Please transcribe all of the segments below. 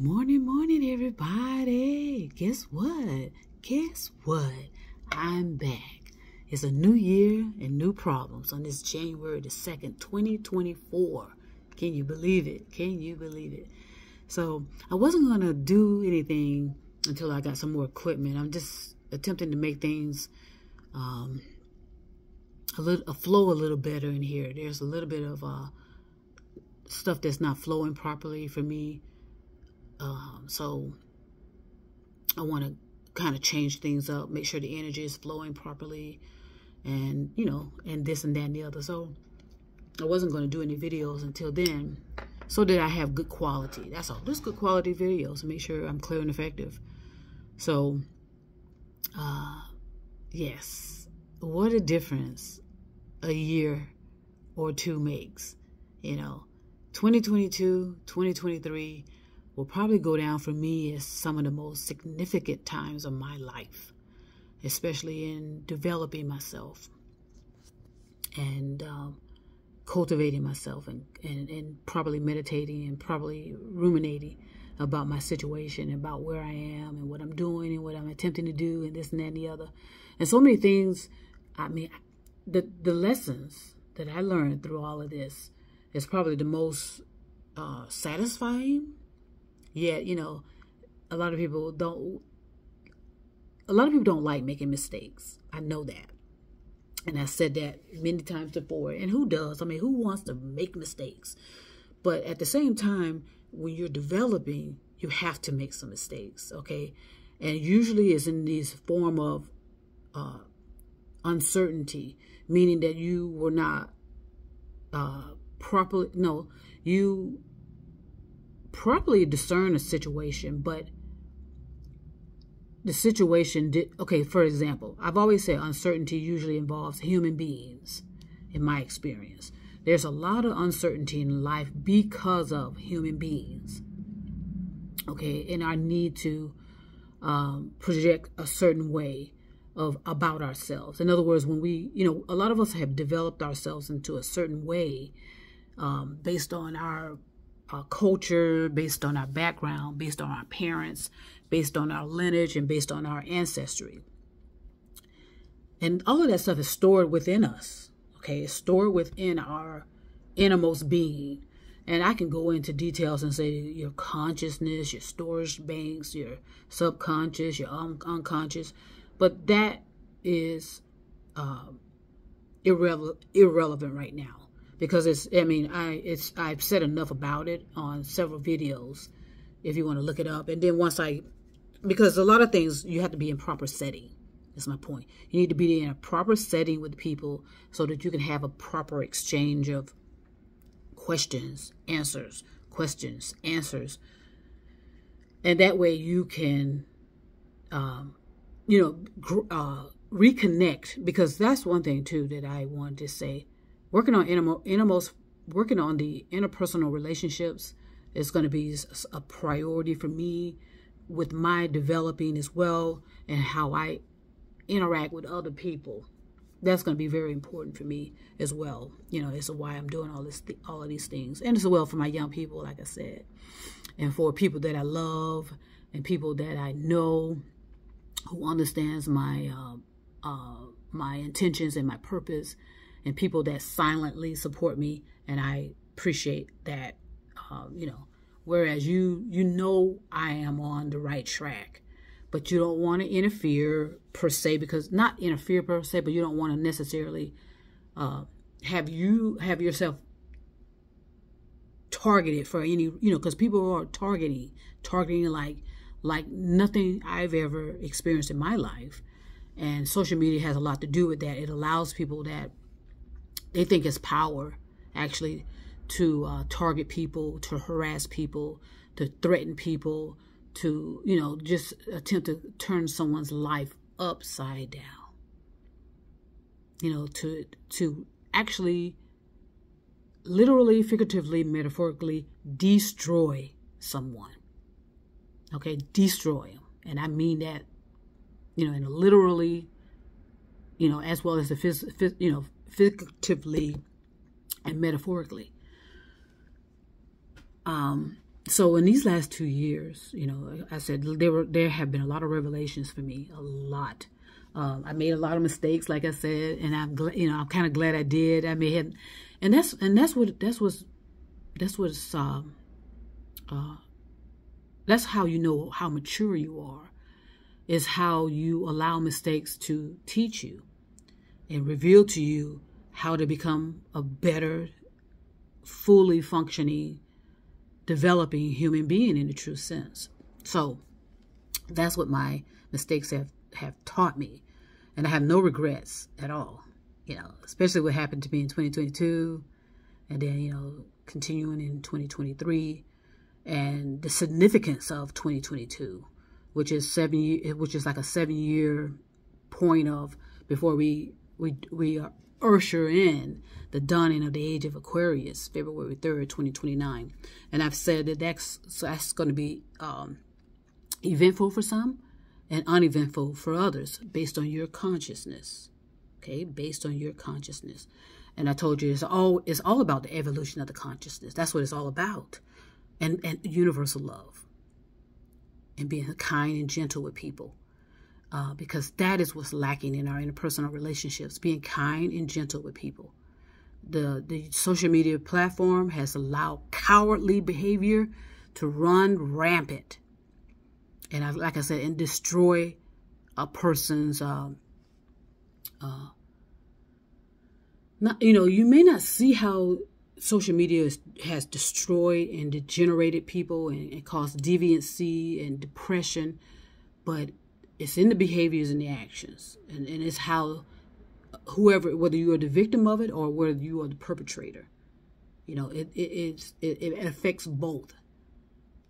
Morning, morning, everybody. Guess what? Guess what? I'm back. It's a new year and new problems on this January the 2nd, 2024. Can you believe it? Can you believe it? So I wasn't going to do anything until I got some more equipment. I'm just attempting to make things flow a little better in here. There's a little bit of stuff that's not flowing properly for me. So I want to kind of change things up, make sure the energy is flowing properly, and and this and that and the other. So I wasn't going to do any videos until then, so that I have good quality. That's all. Just good quality videos and make sure I'm clear and effective. So, yes, what a difference a year or two makes. 2022, 2023 will probably go down for me as some of the most significant times of my life, especially in developing myself and cultivating myself and probably meditating and probably ruminating about my situation, about where I am and what I'm doing and what I'm attempting to do and this and that and the other. And so many things. I mean, the lessons that I learned through all of this is probably the most satisfying. Yet, a lot of people don't like making mistakes. I know that. And I said that many times before. And who does? I mean, who wants to make mistakes? But at the same time, when you're developing, you have to make some mistakes, okay? And usually it's in this form of uncertainty, meaning that you were not you properly discern a situation, but the situation for example, I've always said uncertainty usually involves human beings. In my experience, there's a lot of uncertainty in life because of human beings, okay, and our need to project a certain way about ourselves. In other words, when we, a lot of us have developed ourselves into a certain way based on our culture, based on our background, based on our parents, based on our lineage, and based on our ancestry. And all of that stuff is stored within us, okay? It's stored within our innermost being. And I can go into details and say your consciousness, your storage banks, your subconscious, your unconscious, but that is irrelevant right now. Because I've said enough about it on several videos if you want to look it up. And then because a lot of things you have to be in proper setting. That's my point. You need to be in a proper setting with people so that you can have a proper exchange of questions, answers. And that way you can, reconnect. Because that's one thing too that I wanted to say. Working on the interpersonal relationships is going to be a priority for me with my developing as well, and how I interact with other people. That's going to be very important for me as well. It's why I'm doing all of these things, and as well for my young people, like I said, and for people that I love and people that I know who understands my my intentions and my purpose. And people that silently support me, and I appreciate that, whereas you I am on the right track, but you don't want to interfere per se, but you don't want to necessarily have yourself targeted for any, because people are targeting like nothing I've ever experienced in my life. And social media has a lot to do with that. It allows people that they think it's power, actually, to target people, to harass people, to threaten people, to, just attempt to turn someone's life upside down. To actually, literally, figuratively, metaphorically, destroy someone. Okay, destroy them. And I mean that, and literally, as well as the figuratively and metaphorically. So in these last 2 years, you know, like I said, there have been a lot of revelations for me, a lot. I made a lot of mistakes, like I said, and I'm I'm kind of glad I did. I may have, and that's how you know how mature you are, is how you allow mistakes to teach you and reveal to you how to become a better, fully functioning, developing human being in the true sense. So that's what my mistakes have taught me. And I have no regrets at all, you know, especially what happened to me in 2022 and then, you know, continuing in 2023, and the significance of 2022, which is like a 7-year point of before we usher in the dawning of the age of Aquarius, February 3rd, 2029. And I've said that that's going to be eventful for some and uneventful for others based on your consciousness. Okay, based on your consciousness. And I told you it's all about the evolution of the consciousness. That's what it's all about. And universal love. And being kind and gentle with people. Because that is what's lacking in our interpersonal relationships, being kind and gentle with people. The social media platform has allowed cowardly behavior to run rampant. And like I said, and destroy a person's, you may not see how social media has destroyed and degenerated people and caused deviancy and depression, but it's in the behaviors and the actions. And it's how whether you are the victim of it or whether you are the perpetrator, you know, it affects both.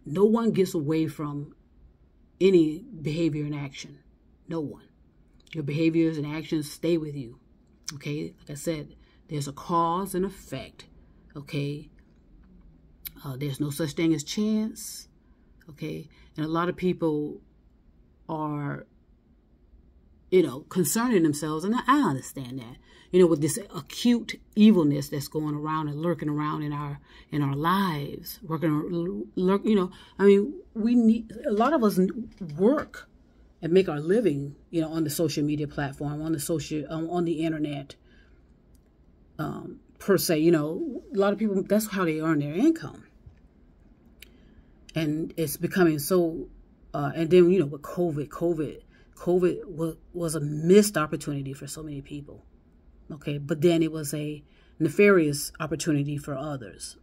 No one gets away from any behavior and action. No one. Your behaviors and actions stay with you. Okay, like I said, there's a cause and effect. Okay, there's no such thing as chance. Okay, and a lot of people are, you know, concerning themselves, and I understand that, you know, with this acute evilness that's going around and lurking around in our lives, you know, I mean, a lot of us work and make our living, you know, on the social media platform, on the internet, per se. You know, a lot of people, that's how they earn their income, and it's becoming so. And then, you know, with COVID was a missed opportunity for so many people. Okay, but then it was a nefarious opportunity for others,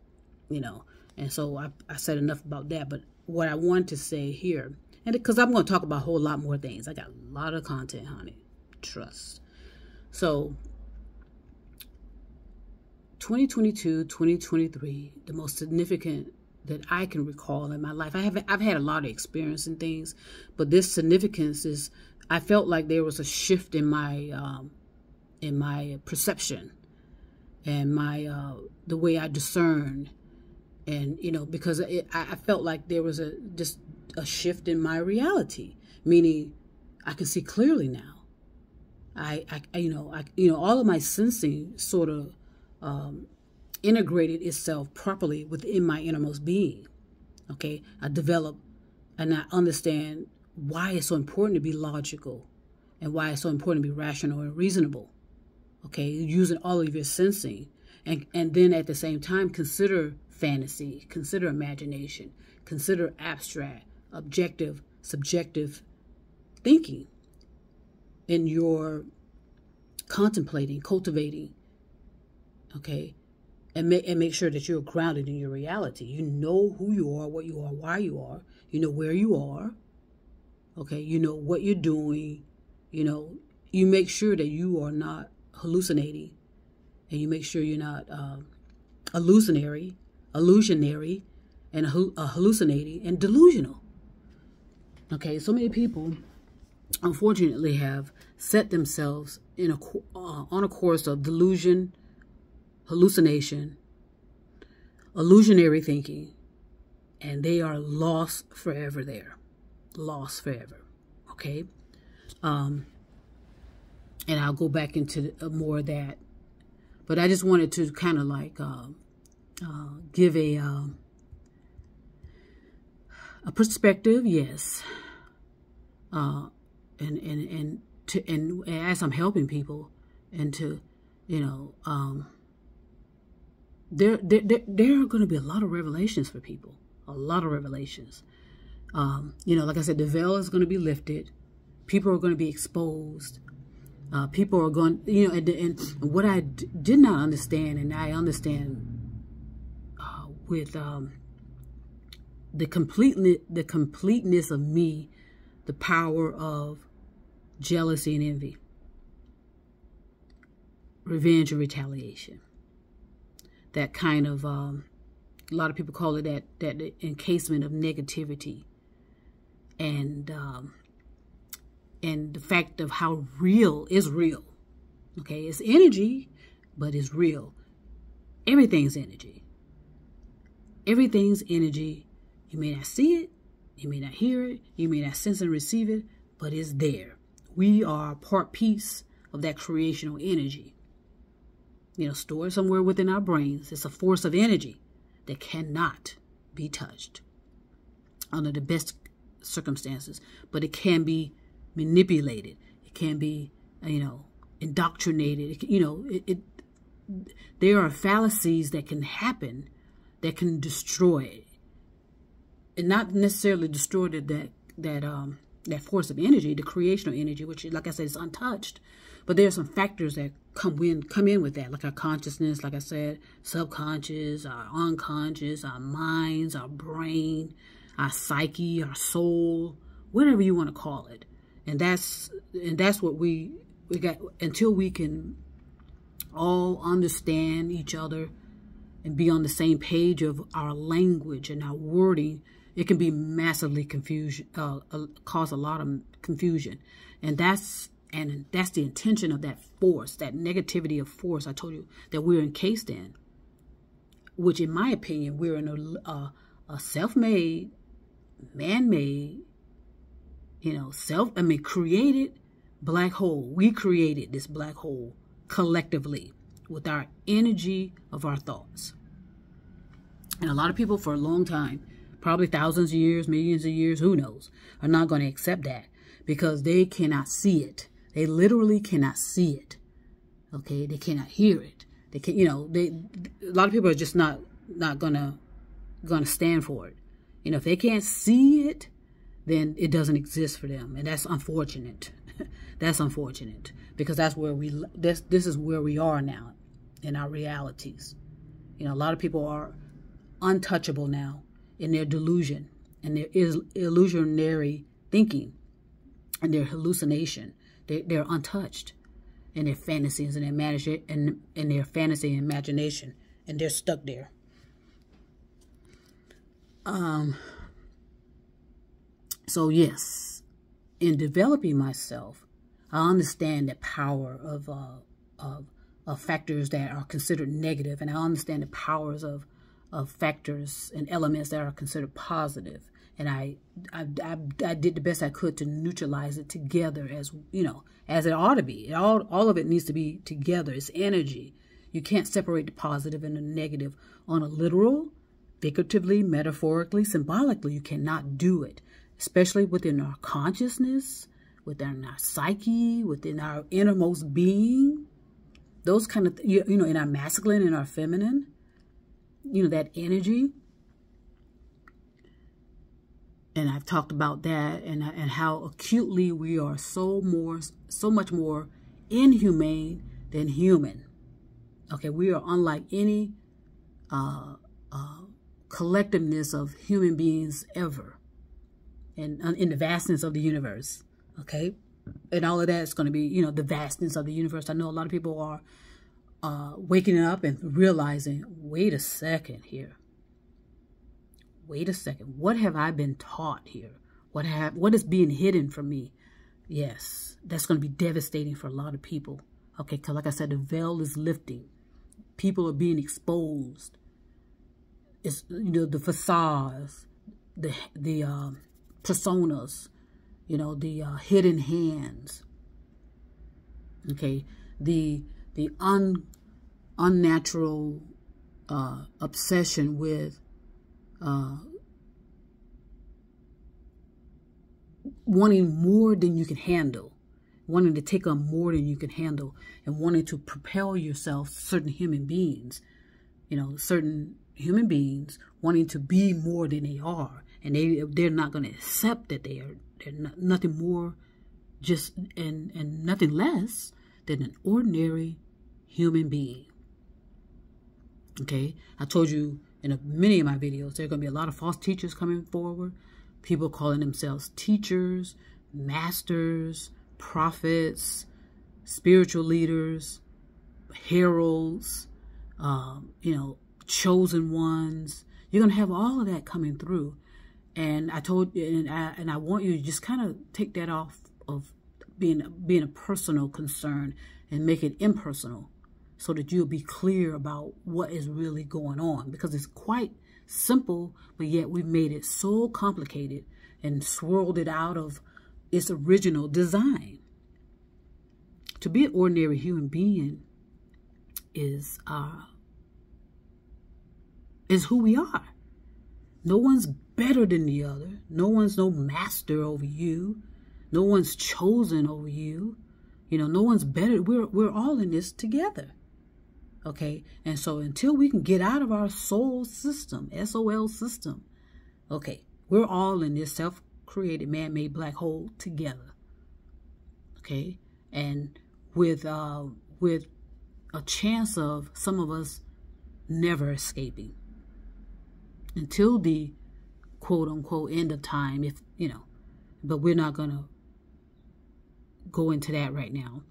you know. And so I said enough about that. But what I want to say here, and because I'm going to talk about a whole lot more things. I got a lot of content, honey. Trust. So 2022, 2023, the most significant that I can recall in my life. I've had a lot of experience in things, but this significance is, I felt like there was a shift in my perception and the way I discern, and you know, because I felt like there was just a shift in my reality, meaning I can see clearly now. All of my sensing sort of integrated itself properly within my innermost being. Okay, I develop and I understand why it's so important to be logical and why it's so important to be rational and reasonable. Okay, using all of your sensing, and then at the same time consider fantasy, consider imagination, consider abstract, objective, subjective thinking in your contemplating, cultivating. Okay, and make sure that you're grounded in your reality. You know who you are, what you are, why you are. You know where you are. Okay, you know what you're doing. You know, you make sure that you are not hallucinating, and you make sure you're not illusionary, and hallucinating and delusional. Okay, so many people, unfortunately, have set themselves on a course of delusion, hallucination, illusionary thinking, and they are lost forever there. Lost forever. Okay? And I'll go back into more of that. But I just wanted to kind of like give A perspective, yes. And as I'm helping people, and to, there are going to be a lot of revelations for people, a lot of revelations. Like I said, the veil is going to be lifted. People are going to be exposed. People are going, and what I did not understand, and I understand with the completeness of me, the power of jealousy and envy, revenge and retaliation. That kind of, a lot of people call it that encasement of negativity, and the fact of how real is real. Okay, it's energy, but it's real. Everything's energy. Everything's energy. You may not see it, you may not hear it, you may not sense and receive it, but it's there. We are part piece of that creational energy. Stored somewhere within our brains. It's a force of energy that cannot be touched under the best circumstances, but it can be manipulated. It can be, indoctrinated. There are fallacies that can happen that can destroy, and not necessarily destroy that force of energy, the creational energy, which, like I said, is untouched. But there are some factors that come in with that, like our consciousness, like I said, subconscious, our unconscious, our minds, our brain, our psyche, our soul, whatever you want to call it. And that's what we got, until we can all understand each other and be on the same page of our language and our wording. It can be massively cause a lot of confusion. And that's the intention of that force, that negativity of force I told you that we're encased in, which in my opinion, we're in a self-made, man-made, created black hole. We created this black hole collectively with our energy of our thoughts. And a lot of people for a long time, probably thousands of years, millions of years, who knows, are not going to accept that because they cannot see it. They literally cannot see it. Okay, they cannot hear it. They can, a lot of people are just not gonna stand for it. If they can't see it, then it doesn't exist for them, and that's unfortunate. That's unfortunate because that's where this is where we are now in our realities. A lot of people are untouchable now in their delusion and their illusionary thinking and their hallucination. They're untouched in their fantasies and their fantasy and imagination, and they're stuck there. So yes, in developing myself, I understand the power of factors that are considered negative, and I understand the powers of factors and elements that are considered positive. And I did the best I could to neutralize it together as it ought to be. All of it needs to be together. It's energy. You can't separate the positive and the negative on a literal, figuratively, metaphorically, symbolically. You cannot do it, especially within our consciousness, within our psyche, within our innermost being. Those kind of, in our masculine and our feminine, that energy. And I've talked about that and how acutely we are so much more inhumane than human. Okay, we are unlike any collectiveness of human beings ever, and in the vastness of the universe. Okay, and all of that is going to be, the vastness of the universe. I know a lot of people are waking up and realizing, wait a second here. Wait a second. What have I been taught here? What is being hidden from me? Yes, that's going to be devastating for a lot of people. Okay, because like I said, the veil is lifting. People are being exposed. It's the facades, the personas, the hidden hands. Okay, the unnatural obsession with wanting more than you can handle, wanting to take on more than you can handle, and wanting to propel yourself, certain human beings, certain human beings wanting to be more than they are, and they're not going to accept that they're nothing more, just and nothing less than an ordinary human being. Okay, I told you in many of my videos, there are going to be a lot of false teachers coming forward, people calling themselves teachers, masters, prophets, spiritual leaders, heralds, chosen ones. You're going to have all of that coming through. And I told you, and I want you to just kind of take that off of being a personal concern and make it impersonal, so that you'll be clear about what is really going on, because it's quite simple, but yet we've made it so complicated and swirled it out of its original design. To be an ordinary human being is who we are. No one's better than the other. No one's no master over you. No one's chosen over you. No one's better. We're all in this together. Okay? And so until we can get out of our soul system, SOL system, okay, we're all in this self-created man-made black hole together. Okay? And with a chance of some of us never escaping until the quote-unquote end of time, but we're not going to go into that right now,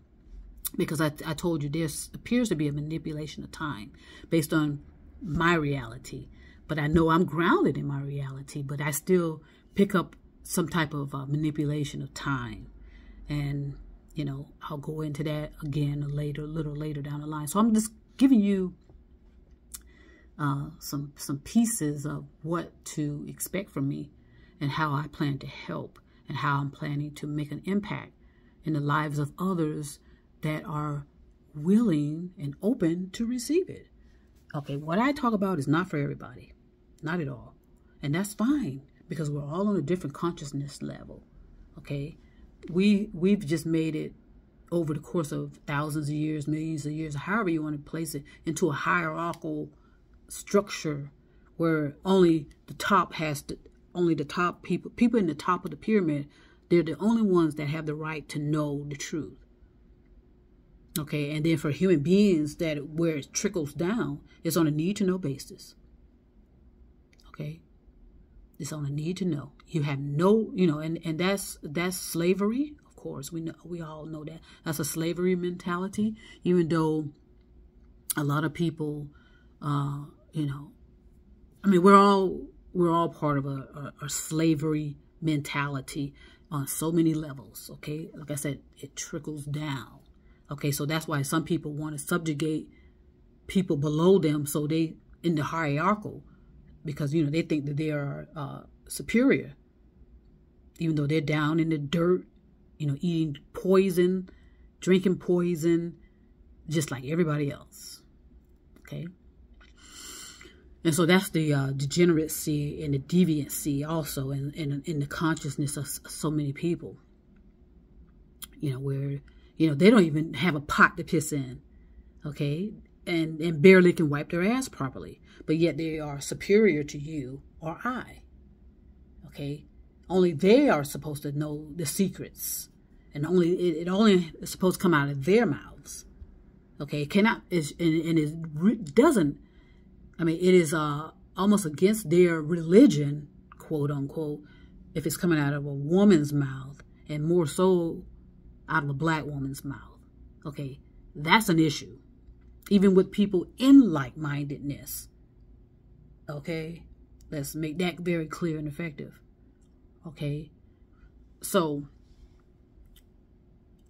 because I told you there appears to be a manipulation of time based on my reality. But I know I'm grounded in my reality, but I still pick up some type of manipulation of time. And, I'll go into that again a little later down the line. So I'm just giving you some pieces of what to expect from me and how I plan to help and how I'm planning to make an impact in the lives of others that are willing and open to receive it. Okay, what I talk about is not for everybody. Not at all. And that's fine, because we're all on a different consciousness level. Okay? We've just made it over the course of thousands of years, millions of years, however you want to place it, into a hierarchical structure where only the top people in the top of the pyramid, they're the only ones that have the right to know the truth. Okay, and then for human beings, where it trickles down, it's on a need-to-know basis. Okay, it's on a need-to-know. You have no, and that's slavery. Of course, we all know that. That's a slavery mentality. Even though a lot of people, we're all part of a slavery mentality on so many levels. Okay, like I said, it trickles down. Okay, so that's why some people want to subjugate people below them, so they in the hierarchical, because they think that they are superior, even though they're down in the dirt, eating poison, drinking poison, just like everybody else. Okay, and so that's the degeneracy and the deviancy also in the consciousness of so many people. Where they don't even have a pot to piss in, okay, and barely can wipe their ass properly, but yet they are superior to you or I, okay? Only they are supposed to know the secrets, and it only is supposed to come out of their mouths, okay? It cannot, it doesn't, it is almost against their religion, quote unquote, if it's coming out of a woman's mouth, and more so out of a black woman's mouth. Okay, that's an issue. Even with people in like-mindedness. Okay, let's make that very clear and effective. Okay, so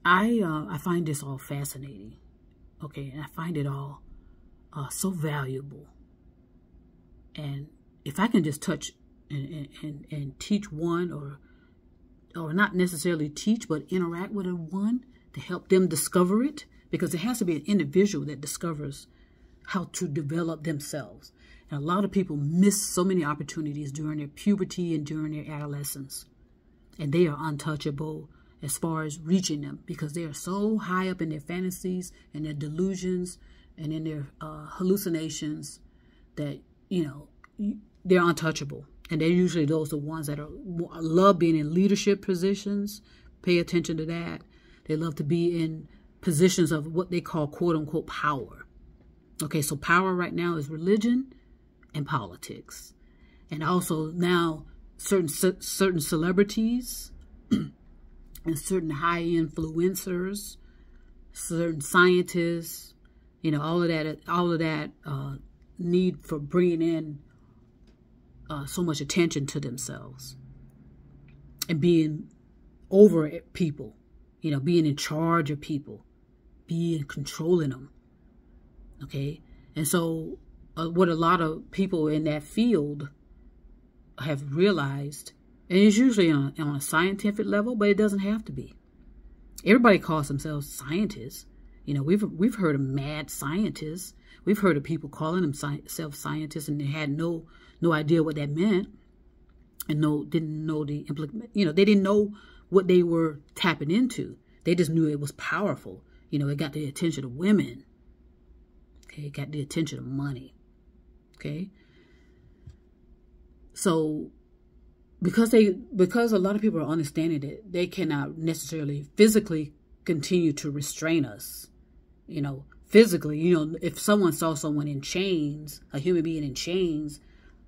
I find this all fascinating. Okay, and I find it all so valuable. And if I can just touch and teach one, or not necessarily teach, but interact with one to help them discover it, because it has to be an individual that discovers how to develop themselves. And a lot of people miss so many opportunities during their puberty and during their adolescence. and they are untouchable as far as reaching them, because they are so high up in their fantasies and their delusions and in their hallucinations that, you know, they're untouchable. And they're usually those the ones that love being in leadership positions. Pay attention to that. They love to be in positions of what they call quote unquote power. Okay, so power right now is religion and politics. And also now certain celebrities and certain high influencers, certain scientists, you know, all of that need for bringing in so much attention to themselves and being over people, you know, being in charge of people, being controlling them. Okay, and so what a lot of people in that field have realized, and it's usually on a scientific level, but it doesn't have to be. Everybody calls themselves scientists. You know, we've heard of mad scientists. We've heard of people calling themselves scientists, and they had no idea what that meant, and didn't know the you know, they didn't know what they were tapping into. They just knew it was powerful. You know, it got the attention of women. Okay, it got the attention of money. Okay, so because a lot of people are understanding that they cannot necessarily physically continue to restrain us. You know, physically, you know, if someone saw someone in chains, a human being in chains,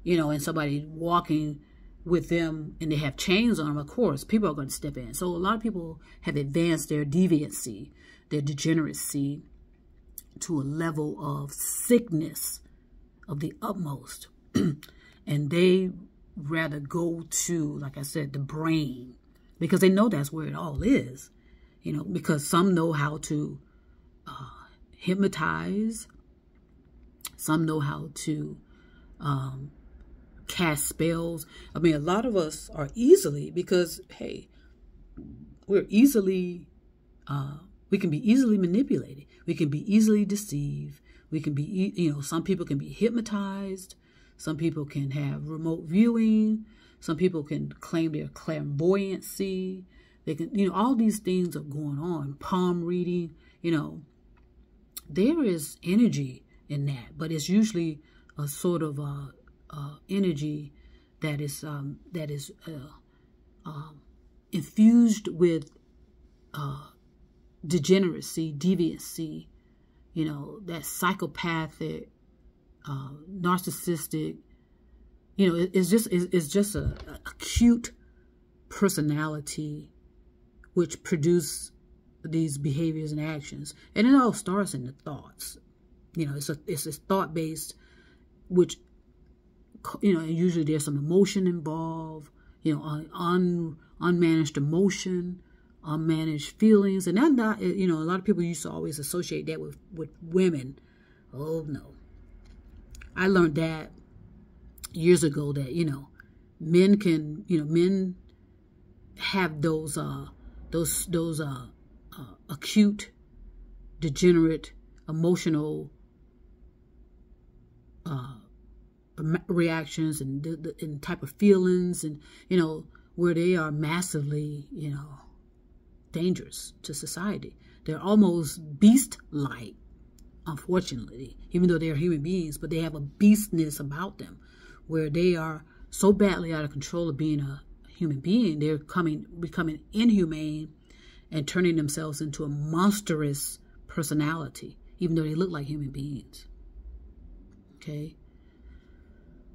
you know, and somebody walking with them and they have chains on them, of course, people are going to step in. So a lot of people have advanced their deviancy, their degeneracy to a level of sickness of the utmost. And they rather go to, like I said, the brain, because they know that's where it all is. You know, because some know how to hypnotize, some know how to cast spells. I mean, a lot of us are easily, because, hey, we're easily, we can be easily manipulated. We can be easily deceived. We can be, you know, some people can be hypnotized. Some people can have remote viewing. Some people can claim their clairvoyancy. They can, you know, all these things are going on. Palm reading, you know, there is energy in that, but it's usually a sort of energy that is infused with degeneracy, deviancy, you know, that psychopathic, narcissistic, you know, it's just a acute personality which produce these behaviors and actions. And it all starts in the thoughts. You know, it's a thought based, which, you know, usually there's some emotion involved, you know, unmanaged emotion, unmanaged feelings. And that not, you know, a lot of people used to always associate that with women. Oh no. I learned that years ago, that, you know, men can, you know, men have those acute, degenerate, emotional reactions and type of feelings, and, you know, where they are massively, you know, dangerous to society. They're almost beast-like, unfortunately, even though they're human beings, but they have a beastness about them, where they are so badly out of control of being a human being, they're becoming inhumane and turning themselves into a monstrous personality, even though they look like human beings. Okay?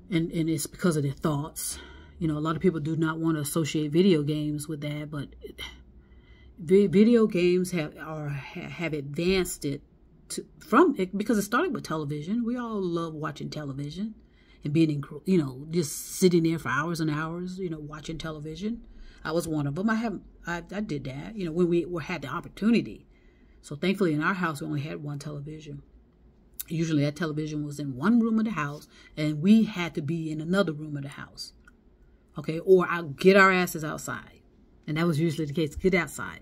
And it's because of their thoughts. You know, a lot of people do not want to associate video games with that, but video games have advanced it because it started with television. We all love watching television and being, you know, just sitting there for hours and hours, you know, watching television. I was one of them. I did that, you know, when we had the opportunity. So thankfully in our house, we only had one television. Usually that television was in one room of the house, and we had to be in another room of the house. Okay, or I'll get our asses outside. And that was usually the case, get outside.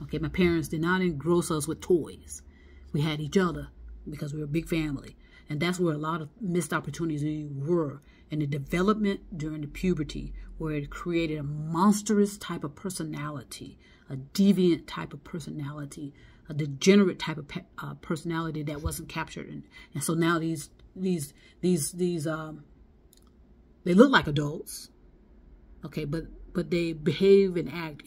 Okay, my parents did not engross us with toys. We had each other because we were a big family. And that's where a lot of missed opportunities were in the development during the puberty, where it created a monstrous type of personality, a deviant type of personality, a degenerate type of personality that wasn't captured. And so now these they look like adults, okay, but they behave and act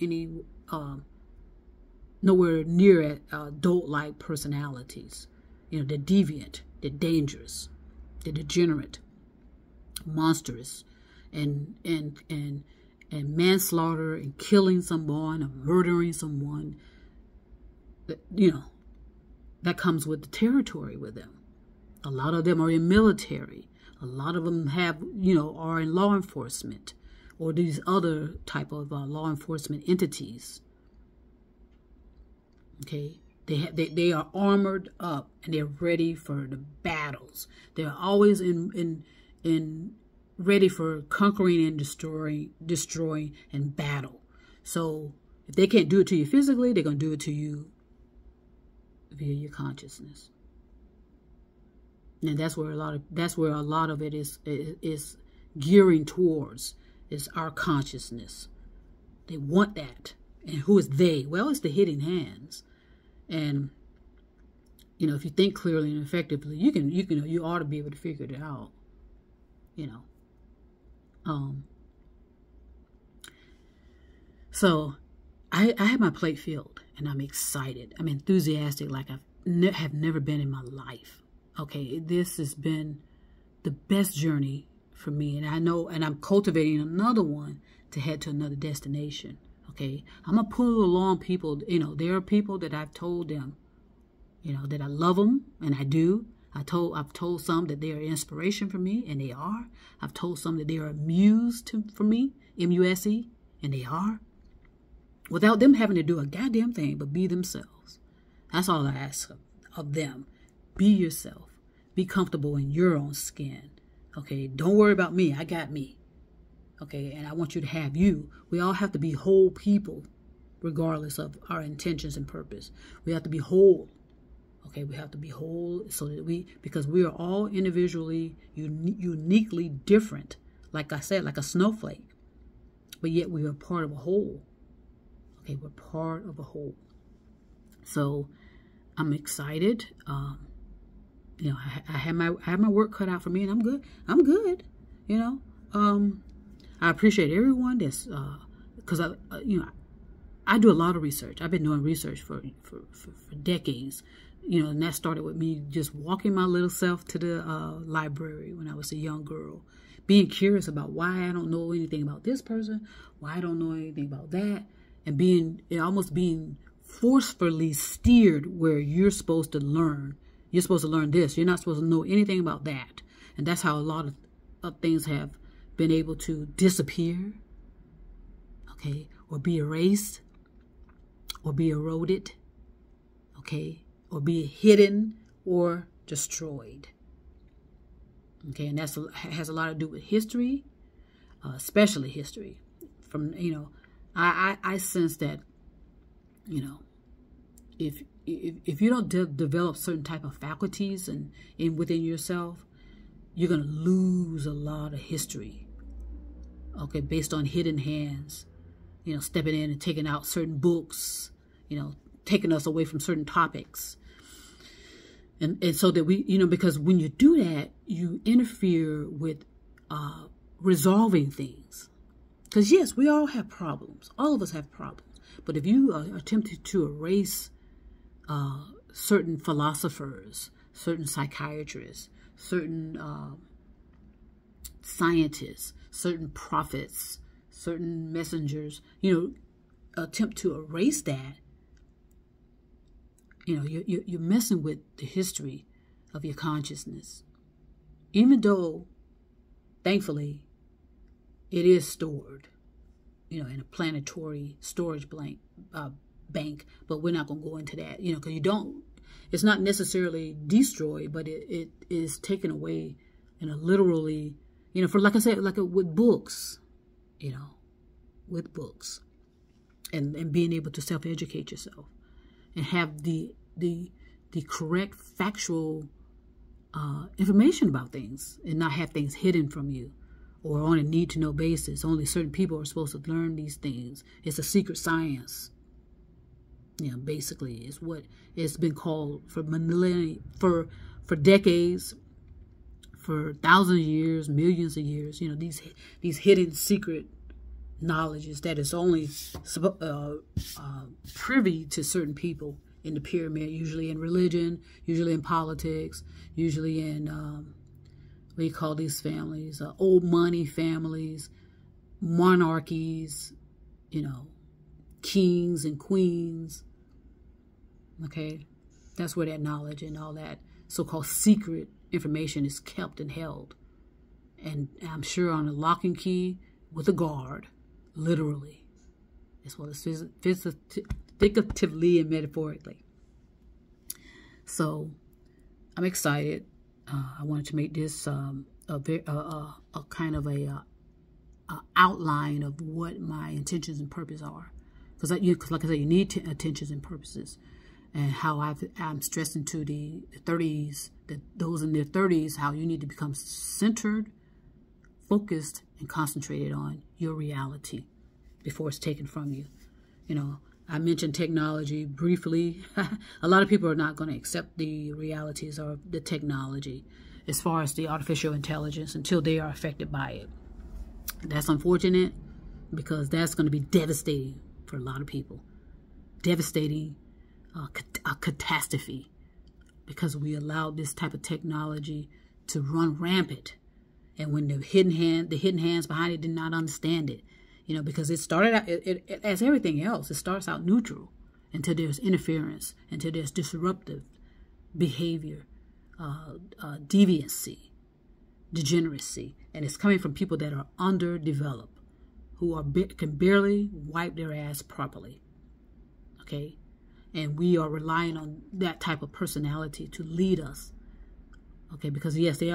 nowhere near adult-like personalities. You know, they're deviant, they're dangerous, they're degenerate, monstrous, and manslaughter and killing someone or murdering someone. You know, that comes with the territory with them. A lot of them are in military. A lot of them have, you know, are in law enforcement or these other type of law enforcement entities. Okay, they are armored up and they're ready for the battles. They're always in ready for conquering and destroying and battle. So if they can't do it to you physically, they're gonna do it to you via your consciousness. And that's where a lot of it is gearing towards, is our consciousness. They want that. And who is they? Well, it's the hidden hands. And you know, if you think clearly and effectively, you ought to be able to figure it out. You know. So I have my plate filled and I'm excited. I'm enthusiastic like I have never been in my life. Okay, this has been the best journey for me, and I know, and I'm cultivating another one to head to another destination. Okay, I'm gonna pull along people. You know, there are people that I've told them, you know, that I love them, and I do. I've told some that they are inspiration for me, and they are. I've told some that they are a muse for me, M-U-S-E, and they are. Without them having to do a goddamn thing but be themselves. That's all I ask of them. Be yourself. Be comfortable in your own skin. Okay, don't worry about me. I got me. Okay, and I want you to have you. We all have to be whole people, regardless of our intentions and purpose. We have to be whole. Okay, we have to be whole so that because we are all individually, uniquely different. Like I said, like a snowflake. But yet we are part of a whole. Okay, we're part of a whole. So I'm excited. You know, I have my work cut out for me, and I'm good. I'm good. You know, I appreciate everyone that's because you know, I do a lot of research. I've been doing research for decades. You know, and that started with me just walking my little self to the library when I was a young girl, being curious about why I don't know anything about this person, why I don't know anything about that, and almost being forcefully steered where you're supposed to learn. You're supposed to learn this. You're not supposed to know anything about that. And that's how a lot of things have been able to disappear, okay, or be erased, or be eroded, okay, or be hidden or destroyed. Okay, and that has a lot to do with history, especially history. From, you know, I sense that, you know, if you don't develop certain type of faculties and within yourself, you're going to lose a lot of history. Okay, based on hidden hands, you know, stepping in and taking out certain books, you know, taking us away from certain topics. And so that we, you know, because when you do that, you interfere with resolving things. Because yes, we all have problems. All of us have problems. But if you attempt to erase certain philosophers, certain psychiatrists, certain scientists, certain prophets, certain messengers, you know, attempt to erase that, you know, you're messing with the history of your consciousness. Even though, thankfully, it is stored, you know, in a planetary storage bank, but we're not going to go into that, you know, because it's not necessarily destroyed, but it is taken away in a literally, you know, for, like I said, with books, you know, with books, and being able to self-educate yourself and have the correct factual information about things and not have things hidden from you or on a need-to-know basis. Only certain people are supposed to learn these things. It's a secret science. Basically, is what it's been called for millennia, for decades, for thousands of years, millions of years. These hidden secret knowledges that is only privy to certain people in the pyramid, usually in religion, usually in politics, usually in what do you call these families? Old money families, monarchies, kings and queens. Okay, that's where that knowledge and all that so-called secret information is kept and held. And I'm sure on a lock and key with a guard, literally, as well as figuratively and metaphorically. So I'm excited. I wanted to make this a kind of a outline of what my intentions and purposes are. Because like I said, you need intentions and purposes. And how I'm stressing to the 30s, that those in their 30s, how you need to become centered, focused, and concentrated on your reality before it's taken from you. I mentioned technology briefly. A lot of people are not going to accept the realities of the technology as far as the artificial intelligence until they are affected by it. That's unfortunate because that's going to be devastating for a lot of people. Devastating. A catastrophe, because we allowed this type of technology to run rampant, and when the hidden hands behind it did not understand it, because it started out, as everything else, it starts out neutral until there's interference, until there's disruptive behavior, deviancy, degeneracy, and it's coming from people that are underdeveloped, who can barely wipe their ass properly. Okay. And we are relying on that type of personality to lead us. Okay, because yes, they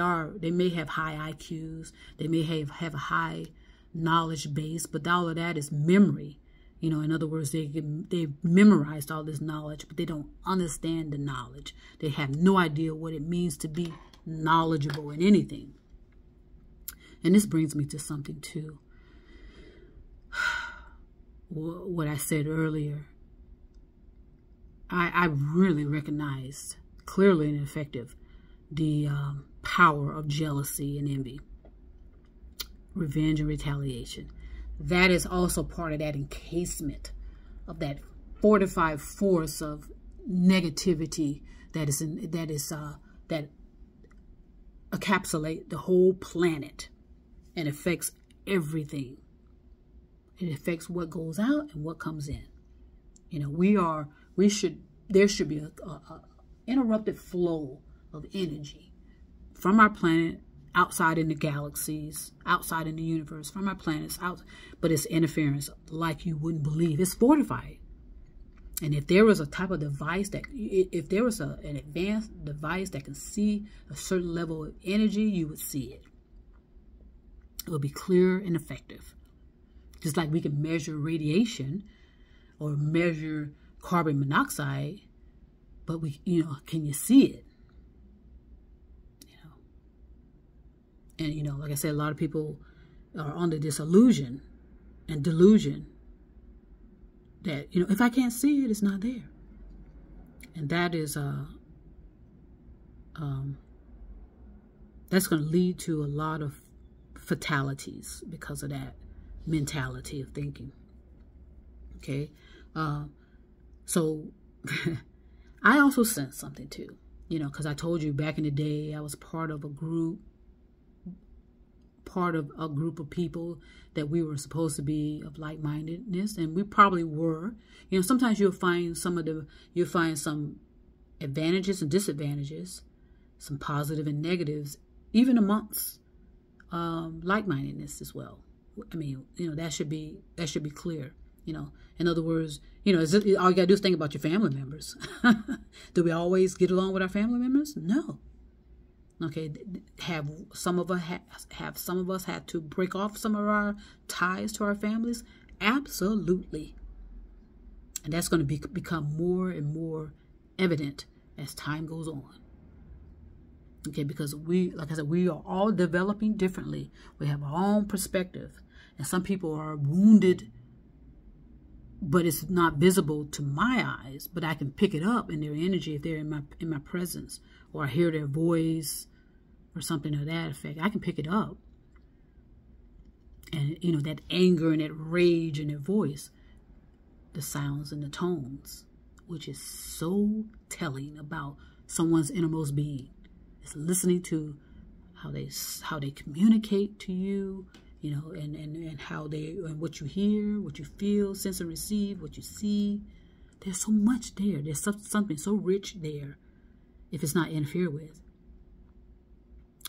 may have high IQs, they may have a high knowledge base, but all of that is memory. In other words, they've memorized all this knowledge, but they don't understand the knowledge. They have no idea what it means to be knowledgeable in anything. And this brings me to something too. What I said earlier. I really recognized clearly and effective the power of jealousy and envy, revenge and retaliation. That is also part of that encasement of that fortified force of negativity that encapsulate the whole planet and affects everything. It affects what goes out and what comes in. There should be a interrupted flow of energy from our planet outside in the galaxies, outside in the universe, from our planets out, but it's interference like you wouldn't believe. It's fortified. And if there was a type of device if there was an advanced device that can see a certain level of energy, you would see it. It would be clear and effective. Just like we can measure radiation or measure carbon monoxide, but can you see it? And like I said, a lot of people are under this illusion and delusion that if I can't see it, it's not there. And that is that's going to lead to a lot of fatalities because of that mentality of thinking. Okay. So I also sense something too, because I told you back in the day, I was part of a group of people that we were supposed to be of like-mindedness, and we probably were. Sometimes you'll find some advantages and disadvantages, some positive and negatives, even amongst like-mindedness as well. I mean, that should be clear. In other words, all you gotta do is think about your family members. Do we always get along with our family members? No. Okay, have some of us had to break off some of our ties to our families? Absolutely. And that's going to become more and more evident as time goes on. Okay, because like I said, we are all developing differently. We have our own perspective. And some people are wounded, but it's not visible to my eyes. But I can pick it up in their energy if they're in my presence, or I hear their voice or something to that effect. I can pick it up. And, you know, that anger and that rage in their voice, the sounds and the tones, which is so telling about someone's innermost being. It's listening to how they communicate to you, you know, and how and what you hear, what you feel, sense and receive, what you see. There's so much there. There's something so rich there if it's not interfered with.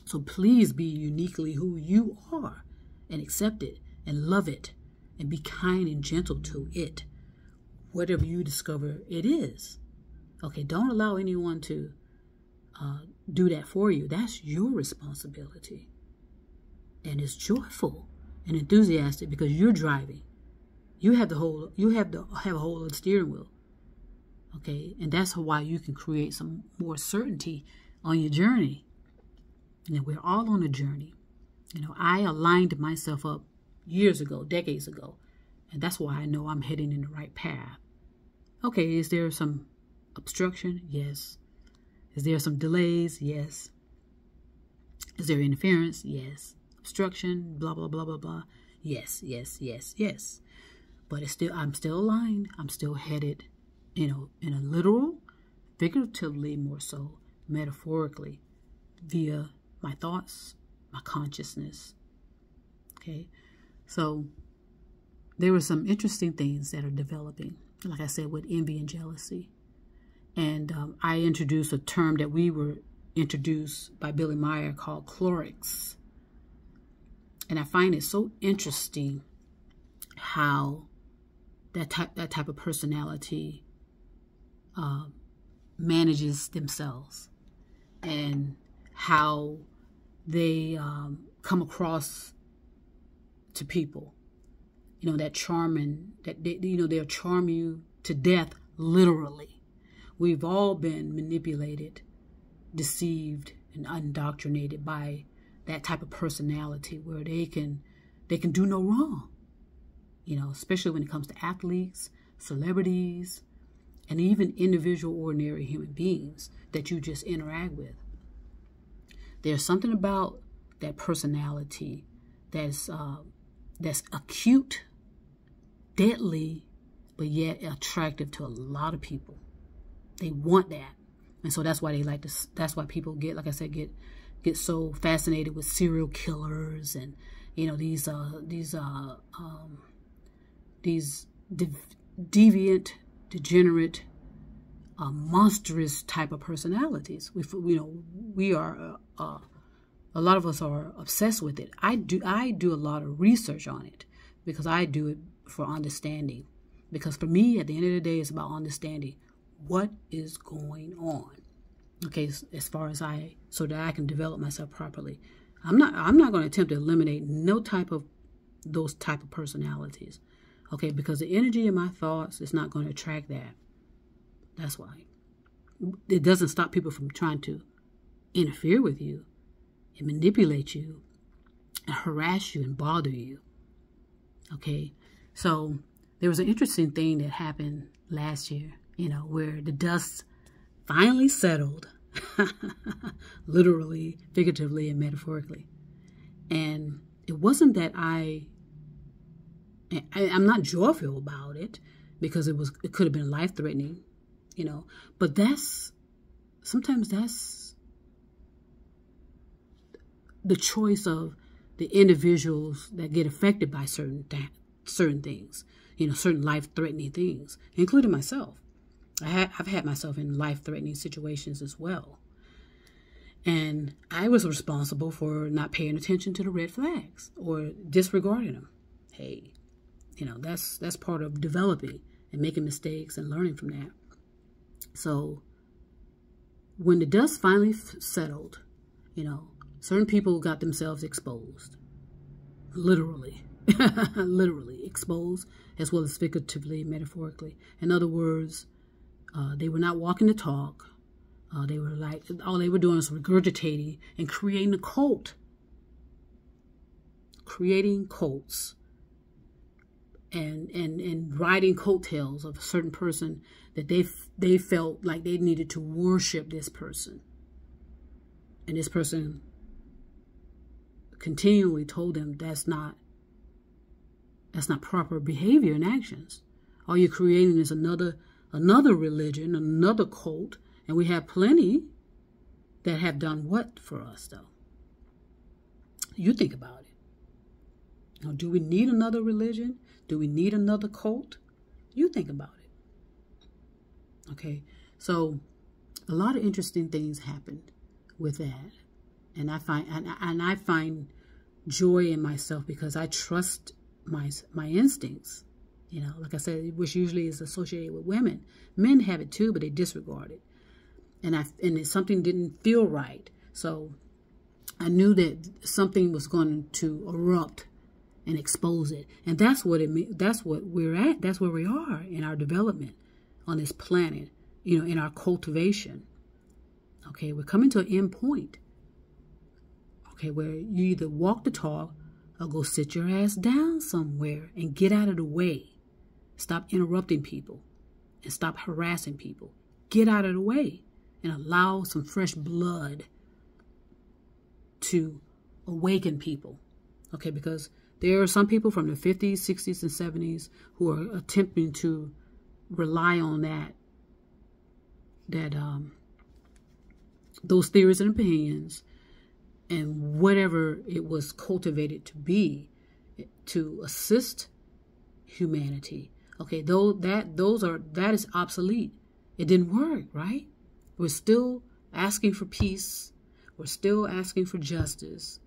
So please be uniquely who you are and accept it and love it and be kind and gentle to it, whatever you discover it is. Okay, don't allow anyone to do that for you. That's your responsibility. And it's joyful and enthusiastic because you're driving. You have a hold of the steering wheel. Okay, and that's why you can create some more certainty on your journey. And we're all on a journey. You know, I aligned myself up years ago, decades ago, and that's why I know I'm heading in the right path. Okay, is there some obstruction? Yes. Is there some delays? Yes. Is there interference? Yes. Obstruction, blah, blah, blah, blah, blah. Yes, yes, yes, yes. But I'm still aligned. I'm still headed, you know, in a literal, figuratively more so, metaphorically, via my thoughts, my consciousness. Okay? So there were some interesting things that are developing, like I said, with envy and jealousy. And I introduced a term that we were introduced by Billy Meyer called chlorix. And I find it so interesting how that type of personality manages themselves and how they come across to people. You know, that charming, they'll charm you to death, literally. We've all been manipulated, deceived, and indoctrinated by that type of personality where they can do no wrong. You know, especially when it comes to athletes, celebrities, and even individual ordinary human beings that you just interact with. There's something about that personality that's acute, deadly, but yet attractive to a lot of people. They want that. And so that's why that's why people get, like I said, get so fascinated with serial killers and, you know, these deviant, degenerate, monstrous type of personalities. We are a lot of us are obsessed with it. I do a lot of research on it because I do it for understanding. Because for me, at the end of the day, it's about understanding what is going on. Okay, as far as so that I can develop myself properly. I'm not going to attempt to eliminate those type of personalities. Okay, because the energy in my thoughts is not going to attract that. That's why. It doesn't stop people from trying to interfere with you and manipulate you and harass you and bother you. Okay, so there was an interesting thing that happened last year, you know, where the dust finally settled, literally, figuratively, and metaphorically. And it wasn't that I'm not joyful about it because it could have been life-threatening, you know, but sometimes that's the choice of the individuals that get affected by certain things, you know, certain life-threatening things, including myself. I've had myself in life-threatening situations as well. And I was responsible for not paying attention to the red flags or disregarding them. Hey, you know, that's part of developing and making mistakes and learning from that. So when the dust finally settled, you know, certain people got themselves exposed. Literally. Literally exposed, as well as figuratively, metaphorically. In other words, they were not walking the talk. They were like, all they were doing was regurgitating and creating a cult. Creating cults. And riding coattails of a certain person that they felt like they needed to worship this person. And this person continually told them that's not proper behavior and actions. All you're creating is another religion, another cult, and we have plenty that have done what for us, though? You think about it. Now, do we need another religion? Do we need another cult? You think about it. Okay, so a lot of interesting things happened with that, and I find joy in myself because I trust my instincts. You know, like I said, which usually is associated with women. Men have it too, but they disregard it. And something didn't feel right, so I knew that something was going to erupt and expose it. And that's what that's what we're at. That's where we are in our development on this planet, you know, in our cultivation. Okay, we're coming to an end point. Okay, where you either walk the talk or go sit your ass down somewhere and get out of the way. Stop interrupting people and stop harassing people. Get out of the way and allow some fresh blood to awaken people. Okay, because there are some people from the 50s, 60s, and 70s who are attempting to rely on those theories and opinions and whatever it was cultivated to be to assist humanity. Okay, that is obsolete. It didn't work, right? We're still asking for peace. We're still asking for justice.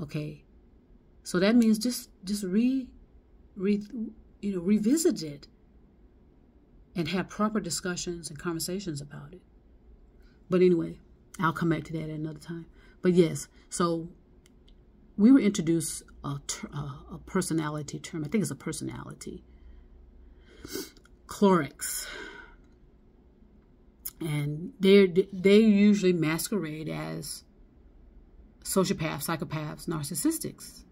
Okay. So that means just revisit it and have proper discussions and conversations about it. But anyway, I'll come back to that at another time. But yes, so we were introduced a personality term. I think it's a personality. Clerics. And they usually masquerade as sociopaths, psychopaths, narcissists.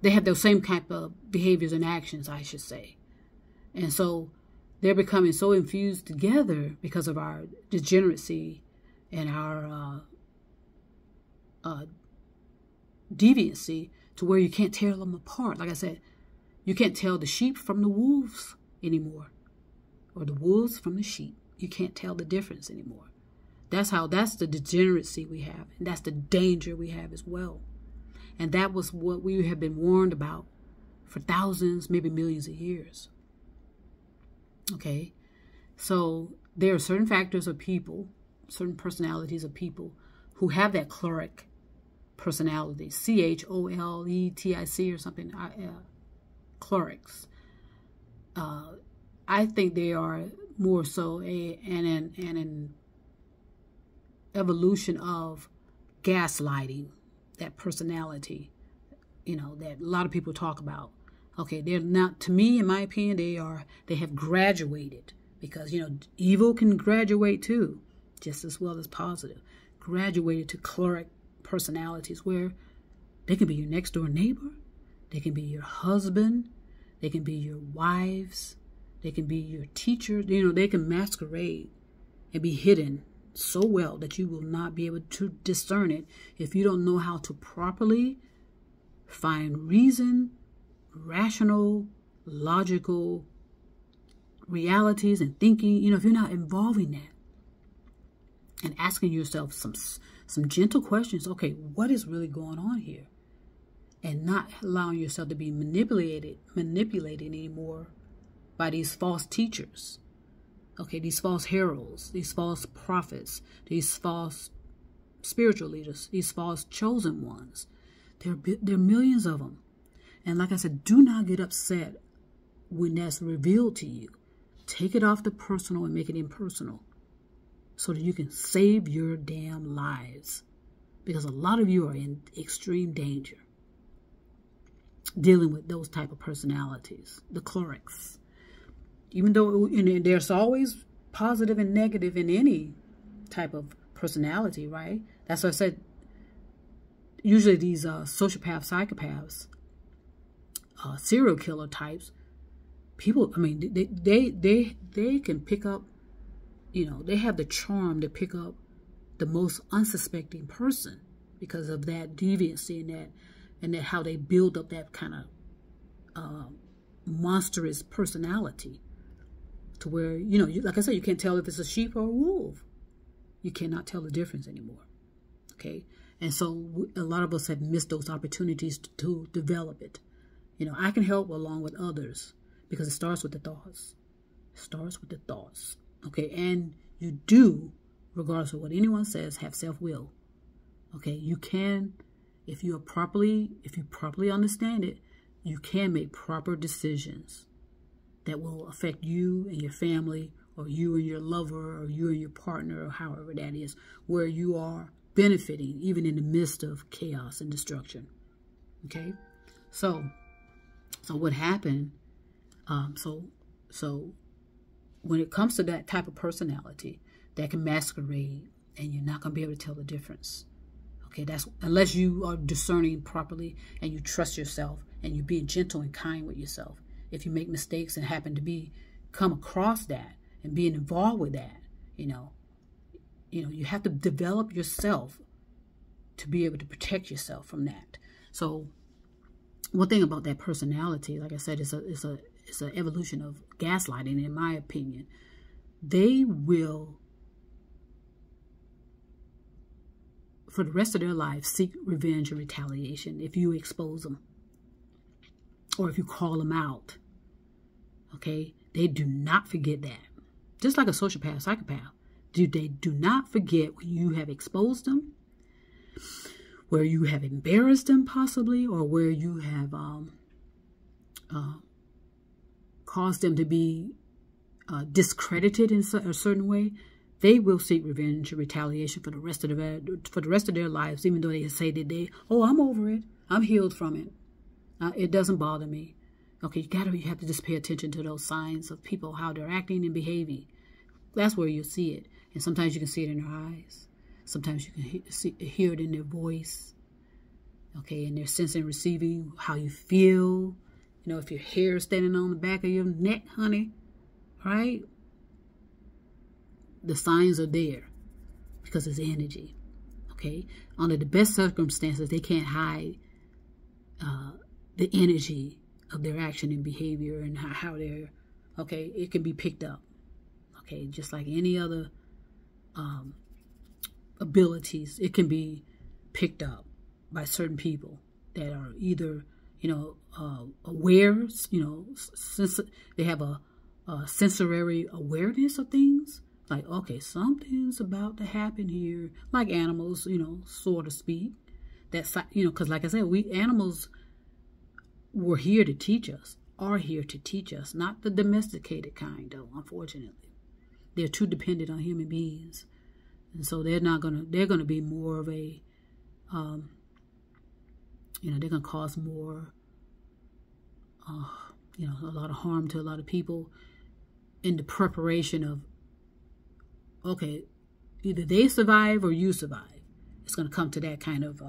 They have those same type of behaviors and actions, I should say. And so they're becoming so infused together because of our degeneracy and our deviancy to where you can't tell them apart. Like I said, you can't tell the sheep from the wolves anymore, or the wolves from the sheep. You can't tell the difference anymore. That's the degeneracy we have, and that's the danger we have as well. And that was what we have been warned about for thousands, maybe millions of years. Okay, so there are certain factors of people, certain personalities of people who have that cleric personality, CHOLETIC or something, clerics. I think they are more so an evolution of gaslighting, that personality, you know, that a lot of people talk about. Okay, they're not, to me, in my opinion, they have graduated, because, you know, evil can graduate too, just as well as positive. Graduated to cleric personalities where they can be your next door neighbor, they can be your husband, they can be your wives, they can be your teacher. You know, they can masquerade and be hidden so well that you will not be able to discern it if you don't know how to properly find reason, rational, logical realities and thinking. You know, if you're not involving that and asking yourself some gentle questions, okay, what is really going on here? And not allowing yourself to be manipulated anymore by these false teachers. Okay, these false heralds, these false prophets, these false spiritual leaders, these false chosen ones. There are millions of them. And like I said, do not get upset when that's revealed to you. Take it off the personal and make it impersonal so that you can save your damn lives. Because a lot of you are in extreme danger dealing with those type of personalities, the clerics. Even though there's always positive and negative in any type of personality, right? That's what I said. Usually these sociopaths, psychopaths, serial killer types, people, I mean, they can pick up, they have the charm to pick up the most unsuspecting person because of that deviancy and that how they build up that kind of monstrous personality to where, like I said, you can't tell if it's a sheep or a wolf. You cannot tell the difference anymore. Okay? And so a lot of us have missed those opportunities to develop it. I can help along with others because it starts with the thoughts. It starts with the thoughts. Okay? And you do, regardless of what anyone says, have self-will. Okay? You can, if you properly understand it, you can make proper decisions that will affect you and your family, or you and your lover, or you and your partner, or however that is, where you are benefiting, even in the midst of chaos and destruction. Okay? So what happened, so when it comes to that type of personality that can masquerade, and you're not going to be able to tell the difference. Okay, that's unless you are discerning properly and you trust yourself and you're being gentle and kind with yourself. If you make mistakes and happen to come across that and being involved with that, you have to develop yourself to be able to protect yourself from that. So one thing about that personality, like I said, it's an evolution of gaslighting, in my opinion. They will, for the rest of their lives, seek revenge and retaliation if you expose them or if you call them out. Okay? They do not forget that. Just like a sociopath, psychopath. They do not forget when you have exposed them, where you have embarrassed them possibly, or where you have caused them to be discredited in a certain way. They will seek revenge and retaliation for the rest of their lives, even though they say that I'm over it, I'm healed from it, it doesn't bother me. Okay, you have to just pay attention to those signs of people, how they're acting and behaving. That's where you see it, and sometimes you can see it in their eyes. Sometimes you can hear it in their voice. Okay, in their sense and receiving, how you feel. If your hair is standing on the back of your neck, honey, right? The signs are there because it's energy. Okay, under the best circumstances, they can't hide the energy of their action and behavior and how they're. Okay, it can be picked up. Okay, just like any other abilities, it can be picked up by certain people that are either aware, they have a sensory awareness of things. Like, okay, something's about to happen here, like animals, so to speak. That's, because like I said, animals were here to teach us, are here to teach us, not the domesticated kind, though, unfortunately. They're too dependent on human beings. And so they're going to be more of a, they're going to cause more, a lot of harm to a lot of people in the preparation of, okay, either they survive or you survive. It's going to come to that kind of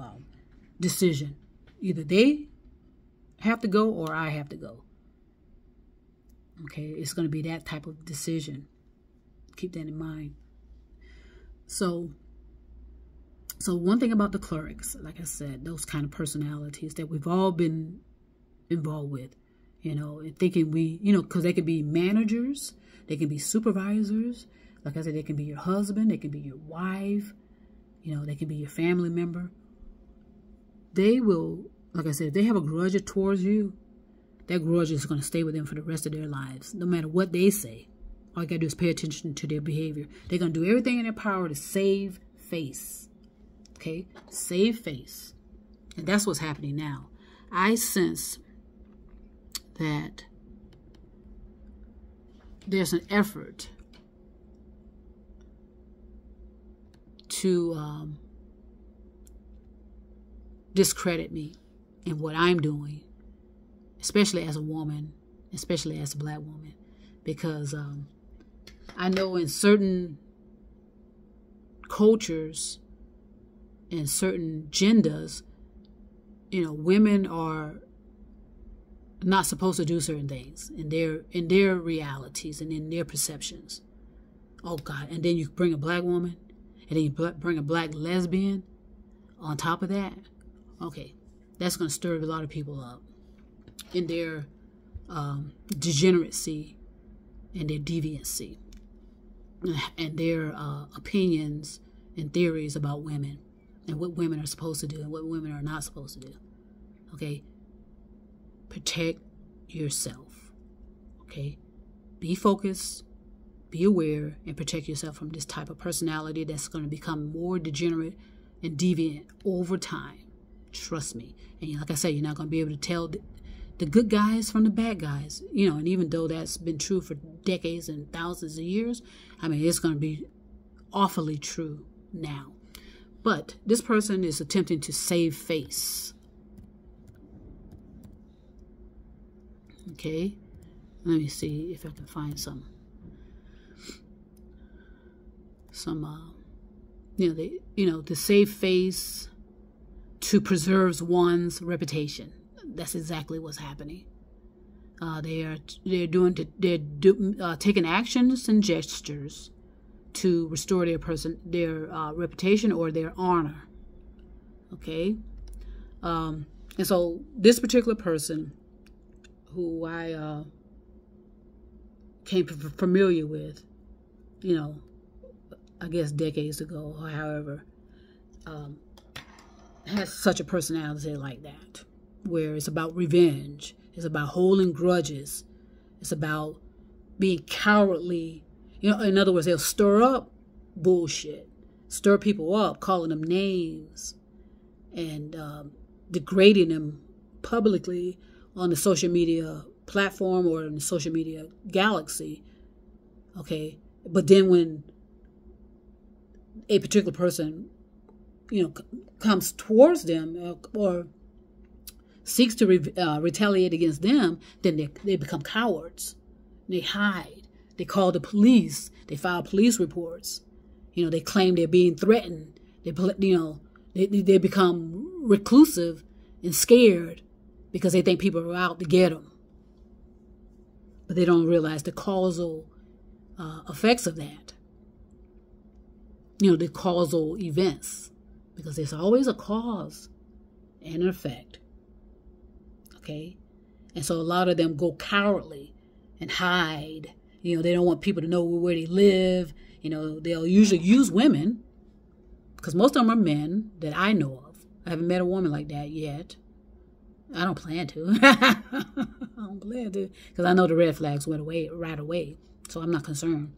decision. Either they have to go or I have to go. Okay, it's going to be that type of decision. Keep that in mind. So one thing about the clerics, like I said, those kind of personalities that we've all been involved with, and thinking because they can be managers, they can be supervisors. Like I said, they can be your husband, they can be your wife, they can be your family member. They will, like I said, if they have a grudge towards you, that grudge is going to stay with them for the rest of their lives, no matter what they say. All you got to do is pay attention to their behavior. They're going to do everything in their power to save face. Okay? Save face. And that's what's happening now. I sense that there's an effort to discredit me in what I'm doing, especially as a woman, especially as a black woman, because I know in certain cultures and certain genders, women are not supposed to do certain things in their realities and in their perceptions. Oh God! And then you bring a black woman, and then you bring a black lesbian on top of that. Okay, that's going to stir a lot of people up in their degeneracy and their deviancy and their opinions and theories about women and what women are supposed to do and what women are not supposed to do. Okay? Protect yourself. Okay? Be focused, be aware, and protect yourself from this type of personality that's going to become more degenerate and deviant over time. Trust me. And like I said, you're not going to be able to tell the good guys from the bad guys. And even though that's been true for decades and thousands of years, it's going to be awfully true now. But this person is attempting to save face. Okay? Let me see if I can find to save face, to preserve one's reputation. That's exactly what's happening. They're taking actions and gestures to restore their reputation or their honor. Okay, and so this particular person, who I came familiar with, I guess decades ago, or however, has such a personality like that, where it's about revenge, it's about holding grudges, it's about being cowardly. In other words, they'll stir up bullshit, stir people up, calling them names, and degrading them publicly on the social media platform or in the social media galaxy. Okay, but then when a particular person, comes towards them or seeks to retaliate against them, then they become cowards. They hide. They call the police. They file police reports. They claim they're being threatened. They become reclusive and scared because they think people are out to get them. But they don't realize the causal effects of that. The causal events. Because there's always a cause and an effect. Okay? And so a lot of them go cowardly and hide. They don't want people to know where they live. They'll usually use women, because most of them are men that I know of. I haven't met a woman like that yet. I don't plan to. I don't plan to, because I know the red flags went away right away. So I'm not concerned.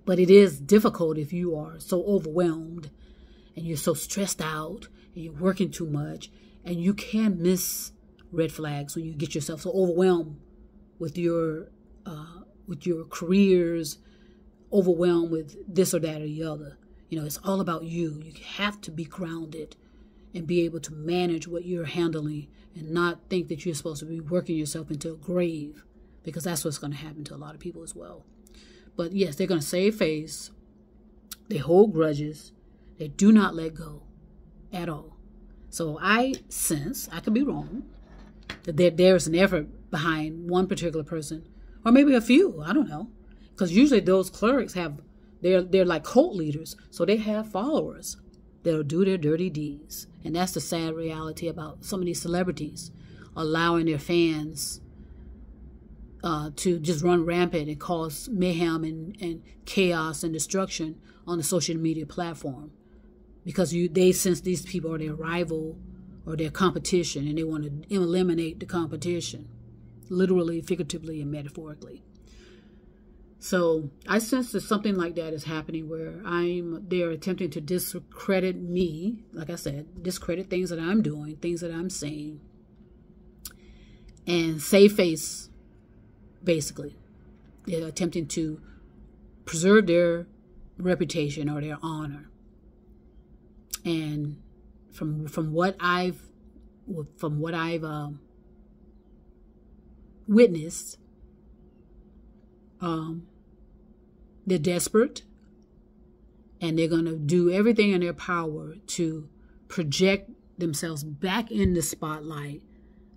But it is difficult if you are so overwhelmed and you're so stressed out and you're working too much, and you can miss red flags when you get yourself so overwhelmed with your careers, overwhelmed with this or that or the other. It's all about you. You have to be grounded and be able to manage what you're handling and not think that you're supposed to be working yourself into a grave, because that's what's going to happen to a lot of people as well. But yes, they're going to save face. They hold grudges. They do not let go at all. So I sense, I could be wrong, that there's an effort behind one particular person, or maybe a few, I don't know. Because usually those clerics they're like cult leaders, so they have followers that'll do their dirty deeds. And that's the sad reality about some of these celebrities, allowing their fans to just run rampant and cause mayhem and chaos and destruction on the social media platform. Because they sense these people are their rival or their competition, and they want to eliminate the competition, literally, figuratively, and metaphorically. So I sense that something like that is happening, where they're attempting to discredit me, like I said, discredit things that I'm doing, things that I'm saying, and save face, basically. They're attempting to preserve their reputation or their honor. And from what I've witnessed, they're desperate, And they're going to do everything in their power to project themselves back in the spotlight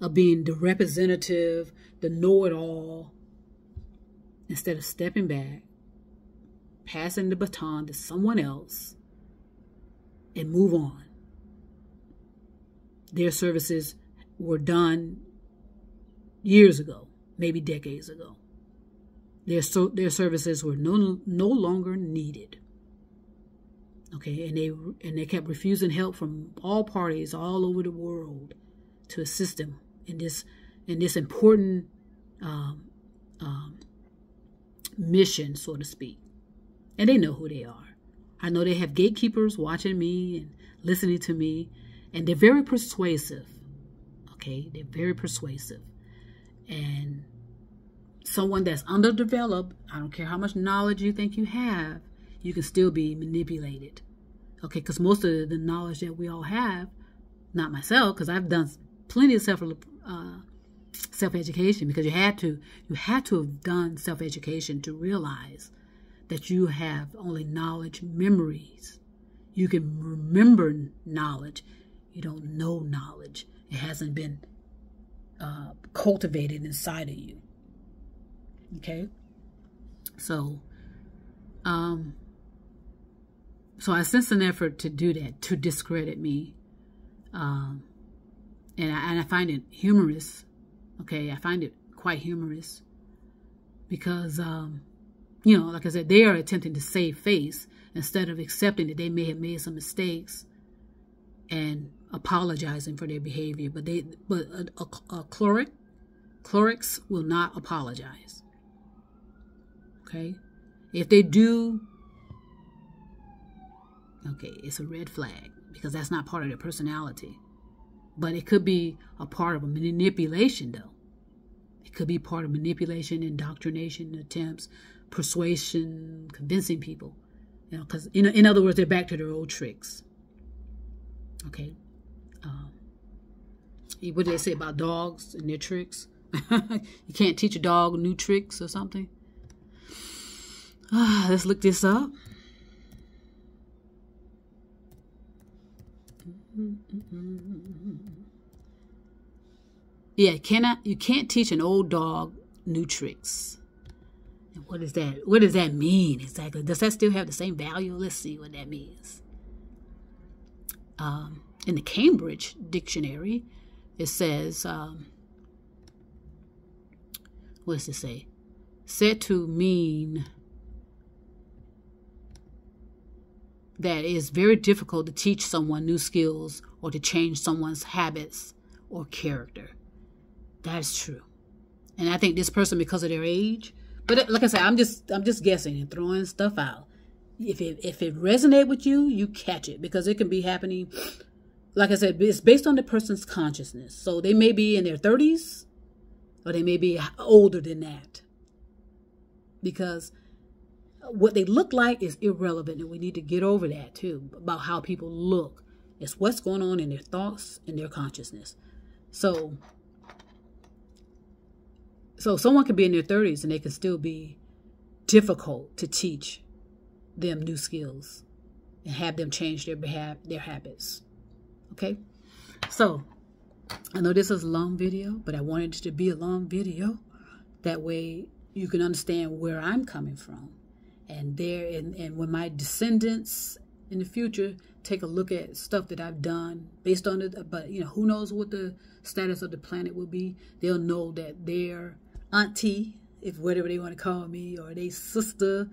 of being the representative, the know-it-all, instead of stepping back, passing the baton to someone else, and move on. Their services were done years ago, maybe decades ago. Their services were no longer needed. Okay, and they kept refusing help from all parties all over the world to assist them in this important mission, so to speak. And they know who they are. I know they have gatekeepers watching me and listening to me, and they're very persuasive. Okay, they're very persuasive. And someone that's underdeveloped, I don't care how much knowledge you think you have, you can still be manipulated. Okay, because most of the knowledge that we all have, not myself, because I've done plenty of self-education, because you had to have done self-education to realize that you have only knowledge memories. You can remember knowledge. You don't know knowledge. It hasn't been cultivated inside of you. Okay? So I sense an effort to do that, to discredit me. And I find it humorous. Okay, I find it quite humorous. Because, like I said, they are attempting to save face instead of accepting that they may have made some mistakes and apologizing for their behavior. But clerics will not apologize. Okay? If they do, okay, it's a red flag, because that's not part of their personality. But it could be a part of a manipulation, though. It could be part of manipulation, indoctrination attempts, persuasion, convincing people. Because in other words, they're back to their old tricks. Okay. What do they say about dogs and their tricks? You can't teach a dog new tricks or something. Let's look this up. Yeah, you can't teach an old dog new tricks. And what is that? What does that mean exactly? Does that still have the same value? Let's see what that means. In the Cambridge Dictionary, it says, what does it say? Said to mean that it is very difficult to teach someone new skills or to change someone's habits or character. That's true. And I think this person, because of their age, but like I said, I'm just guessing and throwing stuff out. If it resonates with you, you catch it, because it can be happening. Like I said, it's based on the person's consciousness. So they may be in their 30s, or they may be older than that. Because what they look like is irrelevant, and we need to get over that too, about how people look. It's what's going on in their thoughts and their consciousness. So someone could be in their 30s and they can still be difficult to teach them new skills and have them change their habits. Okay? So I know this is a long video, but I wanted it to be a long video. That way you can understand where I'm coming from. And when my descendants in the future take a look at stuff that I've done based on it, but who knows what the status of the planet will be, they'll know that their auntie, if whatever they want to call me, or their sister,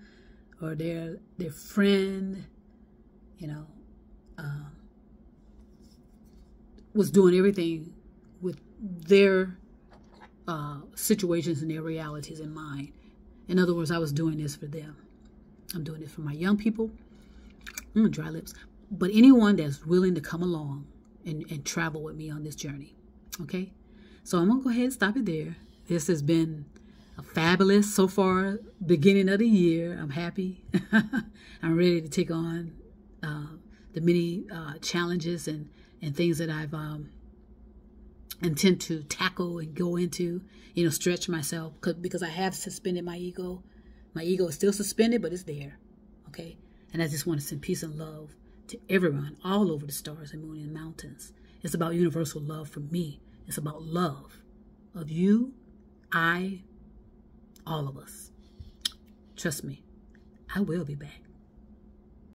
or their friend, was doing everything with their situations and their realities in mind. In other words, I was doing this for them. I'm doing it for my young people. Dry lips. But anyone that's willing to come along and travel with me on this journey. Okay? So I'm going to go ahead and stop it there. This has been a fabulous, so far, beginning of the year. I'm happy. I'm ready to take on the many challenges and things that I've intend to tackle and go into, stretch myself, because I have suspended my ego. My ego is still suspended, but it's there. Okay? And I just want to send peace and love to everyone all over the stars and moon and mountains. It's about universal love for me. It's about love of you, I, all of us. Trust me, I will be back.